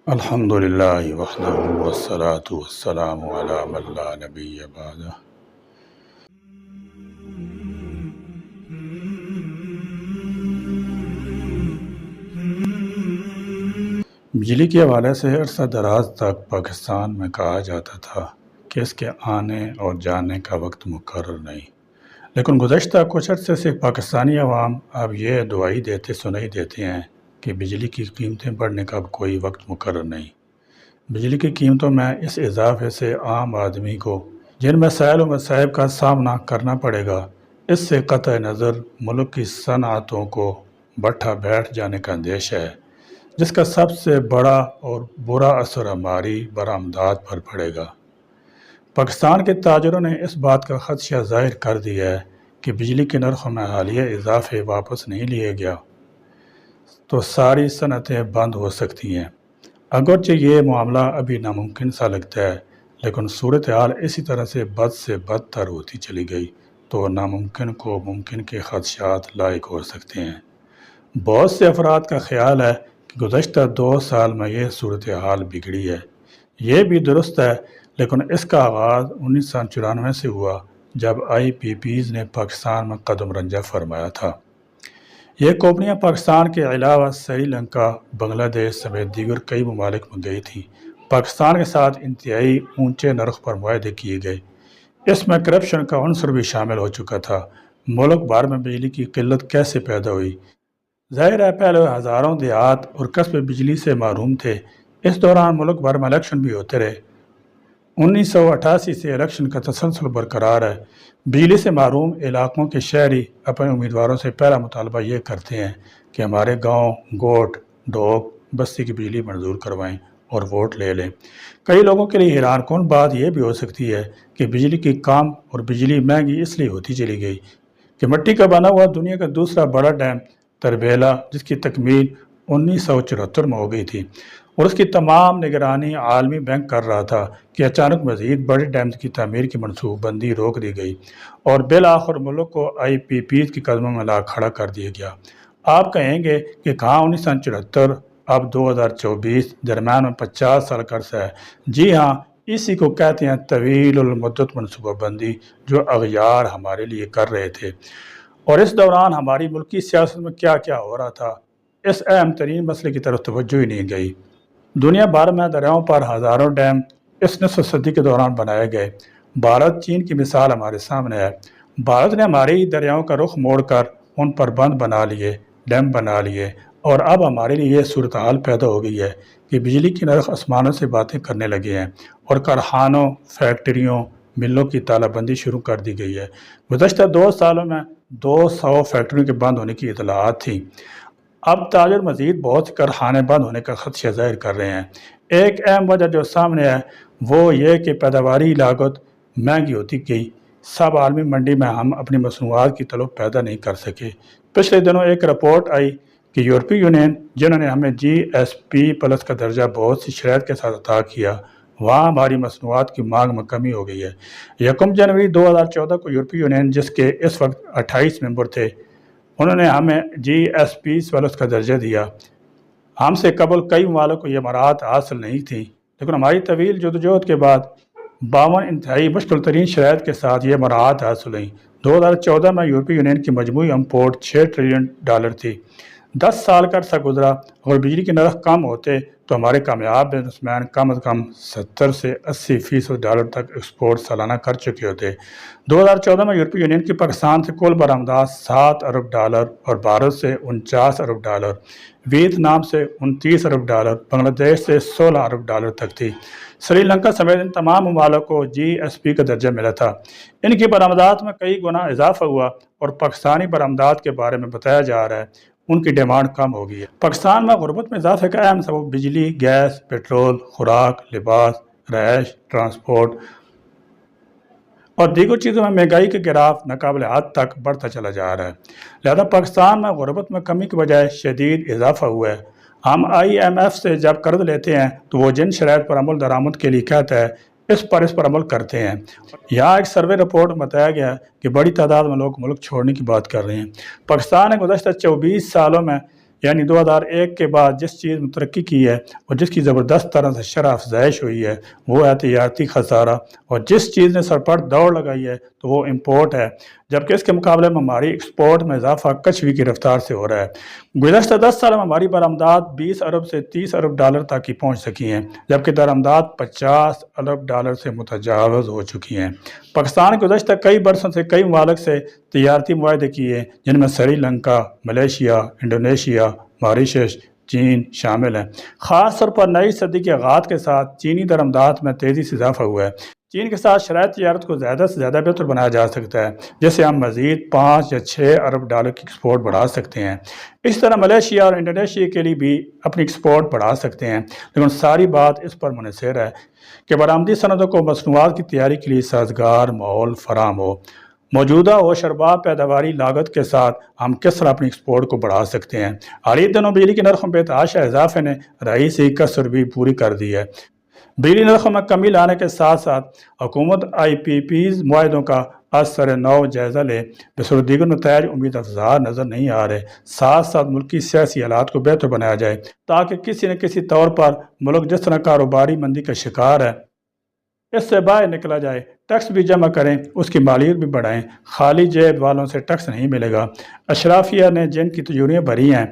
الحمدللہ وحدہ والصلاة والسلام علی من لا نبی بعدہ۔ بجلی کے حوالے سے عرصہ دراز تک پاکستان میں کہا جاتا تھا کہ اس کے آنے اور جانے کا وقت مقرر نہیں، لیکن گزشتہ کچھ عرصے سے پاکستانی عوام اب یہ دعائی دیتے سنائی دیتے ہیں کہ بجلی کی قیمتیں بڑھنے کا اب کوئی وقت مقرر نہیں۔ بجلی کی قیمتوں میں اس اضافے سے عام آدمی کو جن مسائل و مصائب کا سامنا کرنا پڑے گا، اس سے قطع نظر ملک کی صنعتوں کو بٹھا بیٹھ جانے کا اندیشہ ہے، جس کا سب سے بڑا اور برا اثر ہماری برآمدات پر پڑے گا۔ پاکستان کے تاجروں نے اس بات کا خدشہ ظاہر کر دیا ہے کہ بجلی کے نرخوں میں حالیہ اضافے واپس نہیں لیے گیا تو ساری صنعتیں بند ہو سکتی ہیں۔ اگرچہ یہ معاملہ ابھی ناممکن سا لگتا ہے، لیکن صورتحال اسی طرح سے بدتر ہوتی چلی گئی تو ناممکن کو ممکن کے خدشات لاحق ہو سکتے ہیں۔ بہت سے افراد کا خیال ہے کہ گزشتہ 2 سال میں یہ صورتحال بگڑی ہے۔ یہ بھی درست ہے، لیکن اس کا آغاز 1994 سے ہوا جب IPPs نے پاکستان میں قدم رنجہ فرمایا تھا۔ یہ کمپنیاں پاکستان کے علاوہ سری لنکا، بنگلہ دیش سمیت دیگر کئی ممالک میں گئی تھیں۔ پاکستان کے ساتھ انتہائی اونچے نرخ پر معاہدے کیے گئے۔ اس میں کرپشن کا عنصر بھی شامل ہو چکا تھا۔ ملک بھر میں بجلی کی قلت کیسے پیدا ہوئی؟ ظاہر ہے پہلے ہزاروں دیہات اور قصبے بجلی سے محروم تھے۔ اس دوران ملک بھر میں الیکشن بھی ہوتے رہے۔ 1988 سے الیکشن کا تسلسل برقرار ہے۔ بجلی سے محروم علاقوں کے شہری اپنے امیدواروں سے پہلا مطالبہ یہ کرتے ہیں کہ ہمارے گاؤں، گوٹھ، ڈھوک، بستی کی بجلی منظور کروائیں اور ووٹ لے لیں۔ کئی لوگوں کے لیے حیران کن بات یہ بھی ہو سکتی ہے کہ بجلی کی کم اور بجلی مہنگی اس لیے ہوتی چلی گئی کہ مٹی کا بنا ہوا دنیا کا دوسرا بڑا ڈیم تربیلا، جس کی تکمیل 1974 میں ہو گئی تھی اور اس کی تمام نگرانی عالمی بینک کر رہا تھا کہ اچانک مزید بڑے ڈیمز کی تعمیر کی منصوبہ بندی روک دی گئی اور بالآخر ملک کو IPPs کے قدموں میں لا کھڑا کر دیا گیا۔ آپ کہیں گے کہ کہاں 1974 اب 2024 درمیان میں 50 سال کا عرصہ ہے۔ جی ہاں، اسی کو کہتے ہیں طویل المدت منصوبہ بندی جو اغیار ہمارے لیے کر رہے تھے۔ اور اس دوران ہماری ملکی سیاست میں کیا کیا ہو رہا تھا، اس اہم ترین مسئلے کی طرف توجہ ہی نہیں گئی۔ دنیا بھر میں دریاؤں پر ہزاروں ڈیم اس نصف صدی کے دوران بنائے گئے۔ بھارت چین کی مثال ہمارے سامنے ہے۔ بھارت نے ہماری دریاؤں کا رخ موڑ کر ان پر بند بنا لیے، ڈیم بنا لیے، اور اب ہمارے لیے یہ صورتحال پیدا ہو گئی ہے کہ بجلی کی نرخ آسمانوں سے باتیں کرنے لگے ہیں اور کارخانوں، فیکٹریوں، ملوں کی تالہ بندی شروع کر دی گئی ہے۔ گزشتہ 2 سالوں میں 200 فیکٹریوں کے بند ہونے کی اطلاعات تھیں۔ اب تاجر مزید بہت سے کارخانے بند ہونے کا خدشہ ظاہر کر رہے ہیں۔ ایک اہم وجہ جو سامنے ہے وہ یہ کہ پیداواری لاگت مہنگی ہوتی گئی۔ سب عالمی منڈی میں ہم اپنی مصنوعات کی طلب پیدا نہیں کر سکے۔ پچھلے دنوں ایک رپورٹ آئی کہ یورپی یونین، جنہوں نے ہمیں GSP+ کا درجہ بہت سی شرائط کے ساتھ عطا کیا، وہاں ہماری مصنوعات کی مانگ میں کمی ہو گئی ہے۔ 1 جنوری 2014 کو یورپی یونین، جس کے اس وقت 28 ممبر تھے، انہوں نے ہمیں GSP+ کا درجہ دیا۔ ہم سے قبل کئی ممالک کو یہ مراحت حاصل نہیں تھیں، لیکن ہماری طویل جدوجہد کے بعد 52 انتہائی مشکل ترین شرائط کے ساتھ یہ مراحت حاصل ہوئیں۔ 2014 میں یورپی یونین کی مجموعی امپورٹ $6 ٹریلین تھی۔ 10 سال کا عرصہ گزرا، اگر بجلی کے نرخ کم ہوتے تو ہمارے کامیاب بزنس مین کم از کم 70 سے 80% ڈالر تک ایکسپورٹ سالانہ کر چکے ہوتے۔ 2014 میں یورپی یونین کی پاکستان سے کل برآمدات $7 ارب اور بھارت سے $49 ارب، ویتنام سے $29 ارب، بنگلہ دیش سے $16 ارب تک تھی۔ سری لنکا سمیت ان تمام ممالک کو GSP کا درجہ ملا تھا۔ ان کی برآمدات میں کئی گنا اضافہ ہوا اور پاکستانی برآمدات کے بارے میں بتایا جا رہا ہے ان کی ڈیمانڈ کم ہو گئی ہے۔ پاکستان میں غربت میں اضافے کا اہم سبب بجلی، گیس، پیٹرول، خوراک، لباس، رہائش، ٹرانسپورٹ اور دیگر چیزوں میں مہنگائی کا گراف ناقابل حد تک بڑھتا چلا جا رہا ہے۔ لہذا پاکستان میں غربت میں کمی کے بجائے شدید اضافہ ہوا ہے۔ ہم IMF سے جب قرض لیتے ہیں تو وہ جن شرائط پر عمل درآمد کے لیے کہتا ہے اس پر عمل کرتے ہیں۔ یہاں ایک سروے رپورٹ میں بتایا گیا ہے کہ بڑی تعداد میں لوگ ملک چھوڑنے کی بات کر رہے ہیں۔ پاکستان نے گزشتہ 24 سالوں میں یعنی 2001 کے بعد جس چیز میں ترقی کی ہے اور جس کی زبردست طرح سے شرح افزائش ہوئی ہے وہ ہے تجارتی خسارہ، اور جس چیز نے سرپٹ دوڑ لگائی ہے تو وہ امپورٹ ہے، جبکہ اس کے مقابلے میں ہماری ایکسپورٹ میں اضافہ کچھوی کی رفتار سے ہو رہا ہے۔ گزشتہ 10 سال میں ہماری برآمدات 20 ارب سے 30 ارب ڈالر تک کی پہنچ سکی ہیں، جبکہ درآمدات 50 ارب ڈالر سے متجاوز ہو چکی ہیں۔ پاکستان گزشتہ کئی برسوں سے کئی ممالک سے تجارتی معاہدے کیے جن میں Sri Lanka, Malaysia, Indonesia, Mauritius, چین شامل ہیں۔ خاص طور پر نئی صدی کے آغاز کے ساتھ چینی درآمدات میں تیزی سے اضافہ ہوا ہے۔ چین کے ساتھ شرائط تجارت کو زیادہ سے زیادہ بہتر بنایا جا سکتا ہے، جس سے ہم مزید 5 یا 6 ارب ڈالر کی ایکسپورٹ بڑھا سکتے ہیں۔ اس طرح ملیشیا اور انڈونیشیا کے لیے بھی اپنی ایکسپورٹ بڑھا سکتے ہیں، لیکن ساری بات اس پر منحصر ہے کہ برآمدی صنعتوں کو مصنوعات کی تیاری کے لیے سازگار ماحول فراہم ہو۔ موجودہ ہوشربا پیداواری لاگت کے ساتھ ہم کس طرح اپنی ایکسپورٹ کو بڑھا سکتے ہیں؟ حالیہ دنوں بجلی کے نرخوں میں بتحاشا اضافے نے رئیسی کسر بھی پوری کر دی ہے۔ بجلی نرخوں میں کمی لانے کے ساتھ ساتھ حکومت IPPs معاہدوں کا از سر نو جائزہ لے، بصورت دیگر نتائج امید افزا نظر نہیں آ رہے۔ ساتھ ساتھ ملکی سیاسی حالات کو بہتر بنایا جائے تاکہ کسی نہ کسی طور پر ملک جس طرح کاروباری مندی کا شکار ہے اس سے باہر نکلا جائے۔ ٹیکس بھی جمع کریں، اس کی مالیت بھی بڑھائیں، خالی جیب والوں سے ٹیکس نہیں ملے گا۔ اشرافیہ نے جن کی تجوریاں بھری ہیں،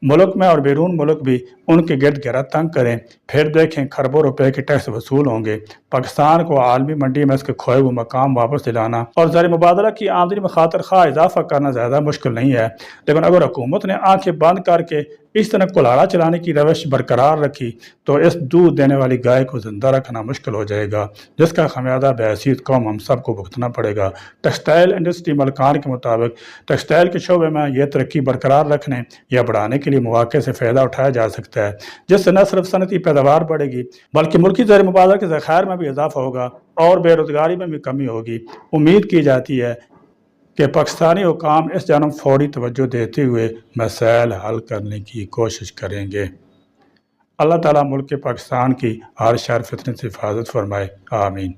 ملک میں اور بیرون ملک بھی ان کے گرد گھیرا تنگ کریں، پھر دیکھیں خربوں روپے کے ٹیکس وصول ہوں گے۔ پاکستان کو عالمی منڈی میں اس کے کھوئے ہوئے مقام واپس دلانا اور زر مبادلہ کی آمدنی میں خاطر خواہ اضافہ کرنا زیادہ مشکل نہیں ہے، لیکن اگر حکومت نے آنکھیں بند کر کے اس طرح کلاڑا چلانے کی روش برقرار رکھی تو اس دودھ دینے والی گائے کو زندہ رکھنا مشکل ہو جائے گا، جس کا خمیازہ بحیثیت قوم ہم سب کو بھگتنا پڑے گا۔ ٹیکسٹائل انڈسٹری ملکان کے مطابق ٹیکسٹائل کے شعبے میں یہ ترقی برقرار رکھنے یا بڑھانے کے لیے مواقع سے فائدہ اٹھایا جا سکتا ہے، جس سے نہ صرف صنعتی پیداوار بڑھے گی بلکہ ملکی زر مبادلہ کے ذخائر میں بھی اضافہ ہوگا اور بے روزگاری میں بھی کمی ہوگی۔ امید کی جاتی ہے کہ پاکستانی حکام اس جانب فوری توجہ دیتے ہوئے مسائل حل کرنے کی کوشش کریں گے۔ اللہ تعالیٰ ملک پاکستان کی ہر شر فتنے سے حفاظت فرمائے، آمین۔